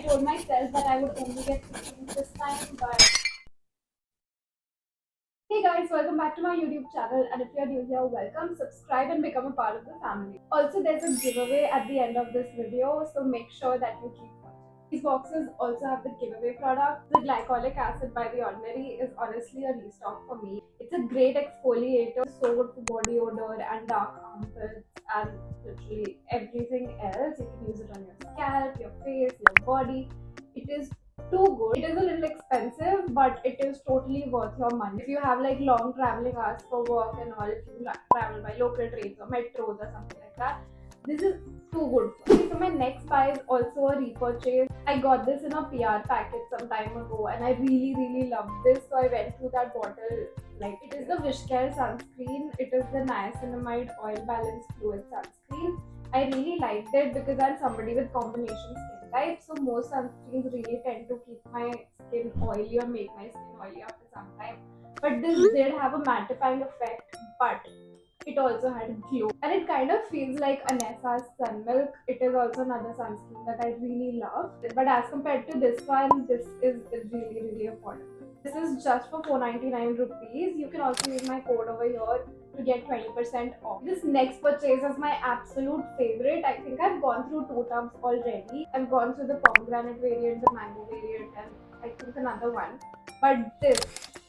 told myself that I would only get 15 this time, but hey guys, welcome back to my YouTube channel, and if you're new here, welcome, subscribe and become a part of the family. Also, there's a giveaway at the end of this video, so make sure that you keep watching. These boxes also have the giveaway product. The glycolic acid by The Ordinary is honestly a restock for me. It's a great exfoliator, so good for body odor and dark armpits and literally everything else. You can use it on your scalp, your face, your body. It is too good. It is a little expensive, but it is totally worth your money. If you have like long traveling hours for work and all, if you travel by local trains or metros or something like that, this is too good. Okay, so my next buy is also a repurchase. I got this in a PR packet some time ago and I really loved this. So I went through that bottle. Like, it is the Wishcare sunscreen. It is the niacinamide oil balance fluid sunscreen. I really liked it because I'm somebody with combination skin type. So most sunscreens really tend to keep my skin oily or make my skin oily after some time. But this did have a mattifying effect, but it also had glow, and it kind of feels like Anessa's Sun Milk. It is also another sunscreen that I really love, but as compared to this one, this is really affordable. This is just for 499 rupees. You can also use my code over here to get 20% off. This next purchase is my absolute favorite. I think I've gone through two tubs already. I've gone through the pomegranate variant, the mango variant, and I think another one, but this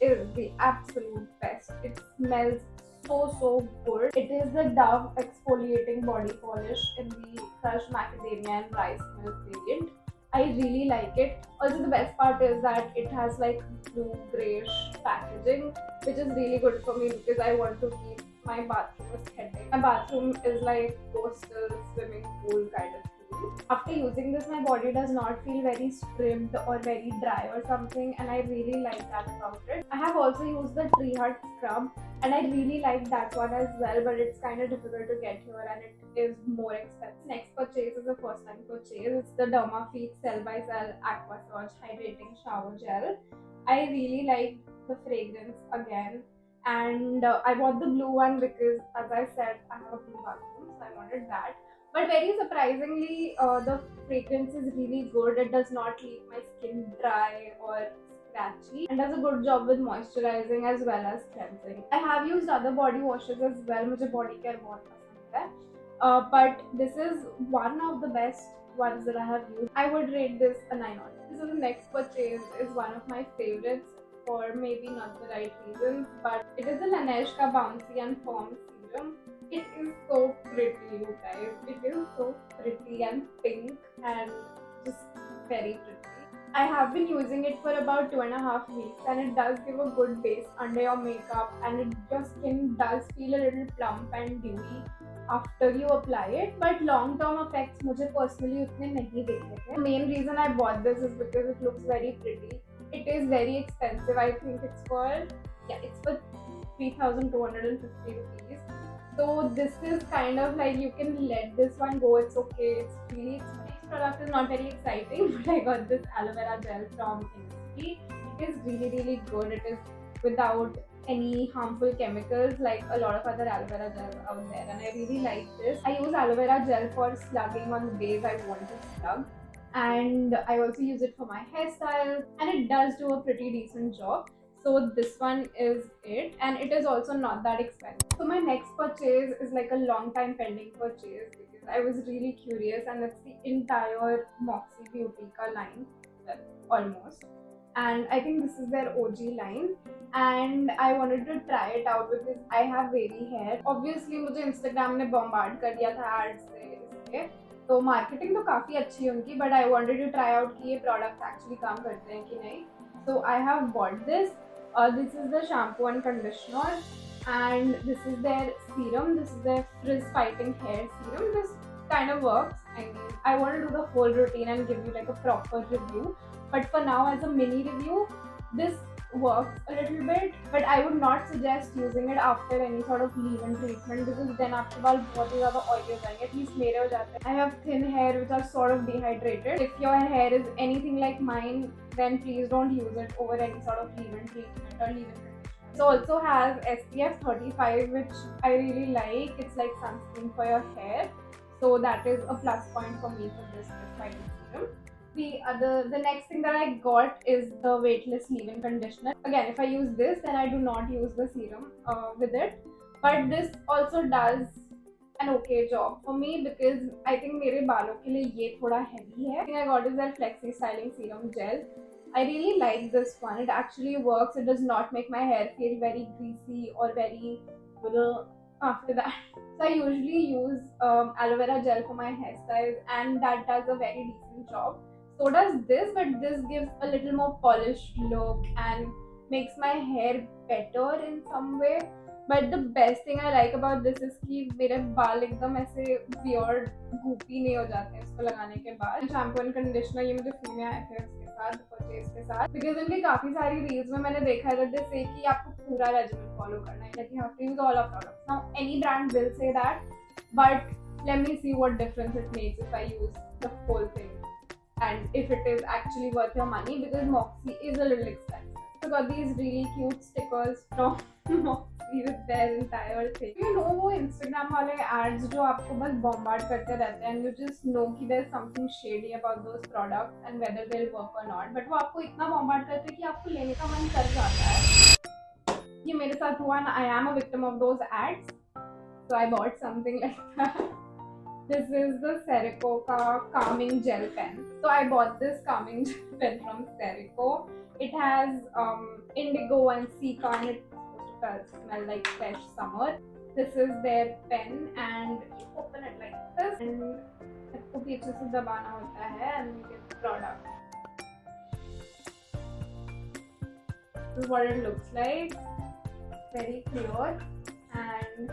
is the absolute best. It smells so good. It is the Dove exfoliating body polish in the crushed macadamia and rice milk variant. I really like it. Also, the best part is that it has like blue grayish packaging, which is really good for me because I want to keep my bathroom aesthetic. My bathroom is like coastal swimming pool kind of thing. After using this, my body does not feel very stripped or very dry or something, and I really like that about it. I have also used the Tree Hut scrub, and I really like that one as well, but it's kind of difficult to get here and it is more expensive. Next purchase is a first time purchase. It's the Dermafeet Cell by Cell Aqua Surge Hydrating Shower Gel. I really like the fragrance again, and I bought the blue one because, as I said, I have a blue bathroom, so I wanted that. But very surprisingly, the fragrance is really good. It does not leave my skin dry or scratchy and does a good job with moisturizing as well as cleansing. I have used other body washes as well. मुझे body care बहुत पसंद है. But this is one of the best ones that I have used. I would rate this a 9 out of 10. So the next purchase is one of my favorites for maybe not the right reasons, but it is the Laneige ka Bouncy and Firm Serum. It is so pretty, you guys. It is so pretty and pink and just very pretty. I have been using it for about 2.5 weeks, and it does give a good base under your makeup, and your skin does feel a little plump and dewy after you apply it. But long term effects मुझे personally उतने नहीं दिखे थे. The main reason I bought this is because it looks very pretty. It is very expensive. I think it's for 3,250 rupees. So this is kind of like, you can let this one go. It's okay. It's really expensive. Product is not very exciting, but I got this aloe vera gel from Innisfree. It is really good. It is without any harmful chemicals like a lot of other aloe vera gels out there, and I really like this. I use aloe vera gel for slugging on the days I want to slug, and I also use it for my hairstyle, and it does do a pretty decent job. So this one is it, and it is also not that expensive. So my next purchase is like a long time pending purchase because I was really curious, and it's the entire Moxie Beautica line, well, almost. And I think this is their OG line, and I wanted to try it out because I have wavy hair. Obviously मुझे Instagram ने bombard कर दिया था ads से इसके, तो marketing तो काफ़ी अच्छी है उनकी, but I wanted to try out कि ये products actually काम करते हैं कि नहीं. So I have bought this. This is the shampoo and conditioner, and this is their serum. This is their frizz fighting hair serum. This kind of works. I mean, I want to do the whole routine and give you like a proper review, but for now, as a mini review, this works a little bit, but I would not suggest using it after any sort of leave-in treatment because then आपके बाल बहुत ही ज़्यादा oily हो जाएंगे. At least मेरे हो जाते हैं. I have thin hair which are sort of dehydrated. If your hair is anything like mine, then please don't use it over any sort of leave-in treatment or leave-in conditioner. It also has SPF 35, which I really like. It's like sunscreen for your hair, so that is a plus point for me for this fighting serum. The next thing that I got is the weightless leave-in conditioner. Again, if I use this, then I do not use the serum with it. But this also does an okay job for me because I think मेरे बालों के लिए ये थोड़ा heavy है. I think I got is their Flexi Styling Serum Gel. I really like this one. It actually works. It does not make my hair feel very greasy or very after that. So I usually use aloe vera gel for my hairstyles, and that does a very decent job. So does this, but this gives a little more polished look and makes my hair better in some way. But the best thing I like about this is कि मेरे बाल एकदम ऐसे weird goopy नहीं हो जाते हैं इसको लगाने के बाद. शैम्पू एंड कंडीशनर ये मुझे फ्री में आए थे उसके साथ, परचेज के साथ, बिकॉज उनकी काफी सारी रील्स में मैंने देखा है that they say कि आपको पूरा रेजिमेंट फॉलो करना है, like you have to use all of products. Now any brand will say that, but let me see what difference it makes if I use the whole thing and if it is actually worth your money, because Moxie is a little expensive. So I got these really cute stickers from Moxie with their entire thing. You know वो Instagram वाले ads जो आपको बस bombard करते रहते हैं and you just know कि there's something shady about those products and whether they'll work or not. But वो आपको इतना bombard करते हैं कि आपको लेने का मन कर जाता है. ये मेरे साथ हुआ and I am a victim of those ads. So I bought something like that. This is the Cerico ka calming gel pen. So I bought this calming gel pen from Cerico. It has indigo and cica and it's supposed to smell like fresh summer. This is their pen and you open it like this and इसको पीछे से दबाना होता है and you get the product. This is what it looks like. Very clear and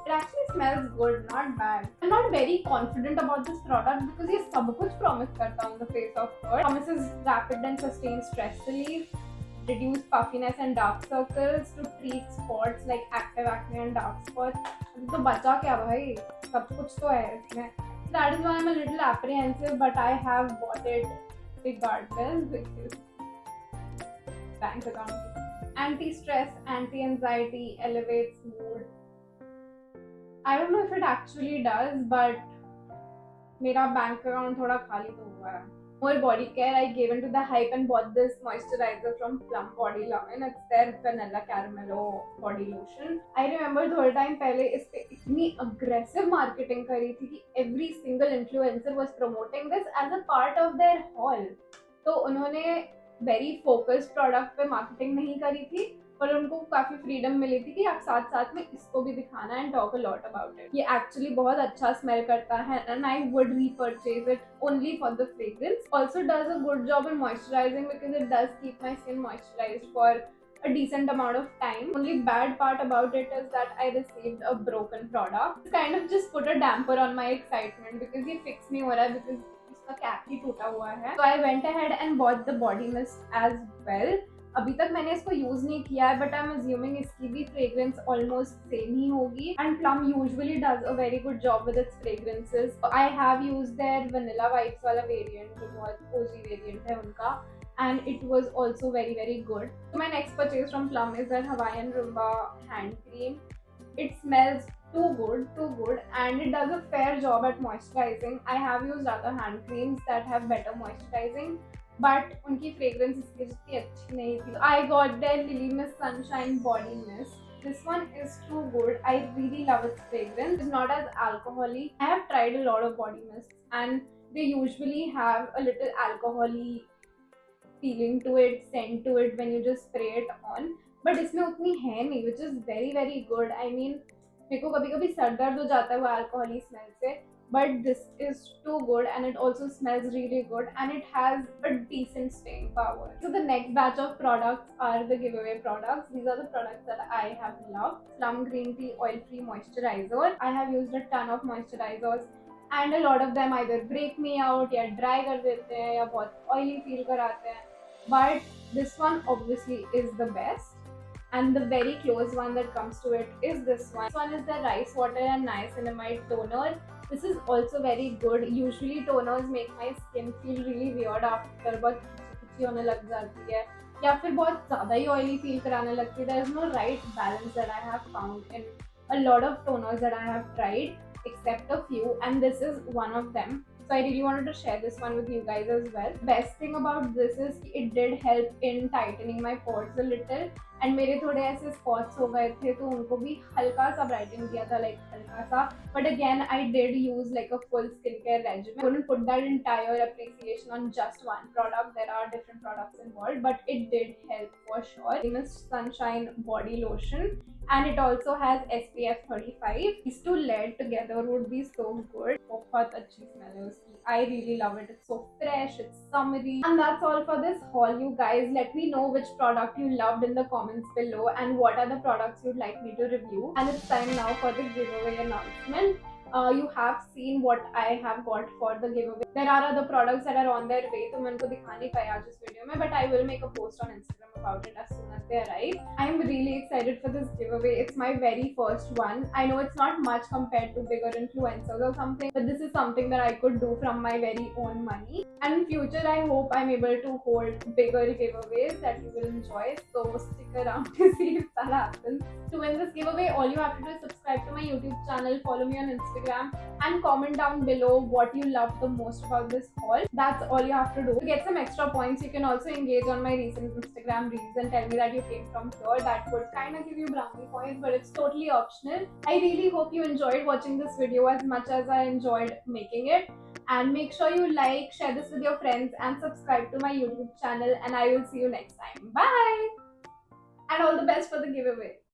it actually smells good, not bad. I'm not very confident about this product because ये सब कुछ promise करता on the face of her. Promises rapid and sustained stress relief, reduce puffiness and dark circles, to treat spots like active acne and dark spots. तो बचा क्या भाई? सब कुछ तो है इसमें. That is why I'm a little apprehensive, but I have bought it regardless because bank account. Anti-stress, anti-anxiety, elevates mood. I don't know if it actually does, but मेरा बैंक अकाउंट थोड़ा खाली तो हुआ है. More body care, I gave into the hype and bought this moisturizer from Plum Body Lotion. It's their vanilla caramello body lotion. I remember थोड़े time पहले इस पे इतनी aggressive marketing करी थी कि every single influencer was promoting this as a part of their haul. तो उन्होंने very focused product पे marketing नहीं करी थी, पर उनको काफी फ्रीडम मिली थी कि आप साथ साथ में इसको भी दिखाना and talk a lot about it. ये एक्चुअली बहुत अच्छा स्मेल करता है and I would repurchase it only for the fragrance. Also does a good job in moisturising because it does keep my skin moisturised for a decent amount of time. Only bad part about it is that I received a broken product. It's kind of just put a damper on my excitement because ये fix नहीं हो रहा है because इसका cap ही टूटा हुआ है. So I went ahead and bought the body mist as well. अभी तक मैंने इसको यूज नहीं किया है बट आई एम अज्यूमिंग इसकी भी फ्रेग्रेंस ऑलमोस्ट सेम ही होगी and Plum usually does a very good job with its fragrances. I have used their vanilla vibes वाला वेरिएंट जो बहुत ओजी वेरिएंट है उनका and it was also very good. So my next purchase from Plum is their Hawaiian Rumba hand cream. It smells too good and it does a fair job at moisturizing. I have used other hand creams that have better moisturizing but उनकी fragrance इसकी जितनी अच्छी नहीं थी. I got their Lily Mist Sunshine Body Mist. This one is too good. I really love its fragrance. It's not as alcoholic. I have tried a lot of body mists and they usually have a little alcohol-y feeling to it, scent to it when you just spray it on. But इसमें उतनी है नहीं, which is very good. I mean, मेरे को कभी-कभी sir दर्द हो जाता है वो alcohol-y smell से. But this is too good and it also smells really good and it has a decent staying power. So the next batch of products are the giveaway products. These are the products that I have loved. Plum Green Tea Oil Free Moisturizer. I have used a ton of moisturizers and a lot of them either break me out या dry कर देते हैं या बहुत oily feel कराते हैं. But this one obviously is the best. And the very close one that comes to it is this one. This one is the Rice Water and Niacinamide Toner. This is also very good. Usually toners make my skin feel really weird after बहुत खिंची होने लग जाती है या फिर बहुत ज़्यादा ही oily feel कराने लगती है. There is no right balance that I have found in a lot of toners that I have tried except a few and this is one of them. So I really wanted to share this one with you guys as well. Best thing about this is it did help in tightening my pores a little, and मेरे थोड़े ऐसे spots हो गए थे तो उनको भी हल्का सा brightening दिया था, like हल्का सा. But again, I did use like a full skincare regimen. I wouldn't put that entire appreciation on just one product. There are different products involved, but it did help for sure. Famous Sunshine Body Lotion, and it also has SPF 35. These two layered together would be so good. बहुत अच्छी smell है उसकी. I really love it. It's so fresh, it's summery. And that's all for this haul, you guys. Let me know which product you loved in the comments below and what are the products you'd like me to review. And it's time now for the giveaway announcement. You have seen what I have got for the giveaway. There are other products that are on their way, तो मैं उनको दिखा नहीं पाई आज इस video में, but I will make a post on Instagram about it as soon as they arrive. I am really excited for this giveaway. It's my very first one. I know it's not much compared to bigger influencers or something, but this is something that I could do from my very own money. And in future, I hope I'm able to hold bigger giveaways that you will enjoy. So stick around to see if that happens. To win this giveaway, all you have to do is subscribe to my YouTube channel, follow me on Instagram, and comment down below what you loved the most about this haul. That's all you have to do. To get some extra points, you can also engage on my recent Instagram reels and tell me that you came from here. That would kind of give you brownie points, but it's totally optional. I really hope you enjoyed watching this video as much as I enjoyed making it. And make sure you like, share this with your friends, and subscribe to my YouTube channel. And I will see you next time. Bye! And all the best for the giveaway.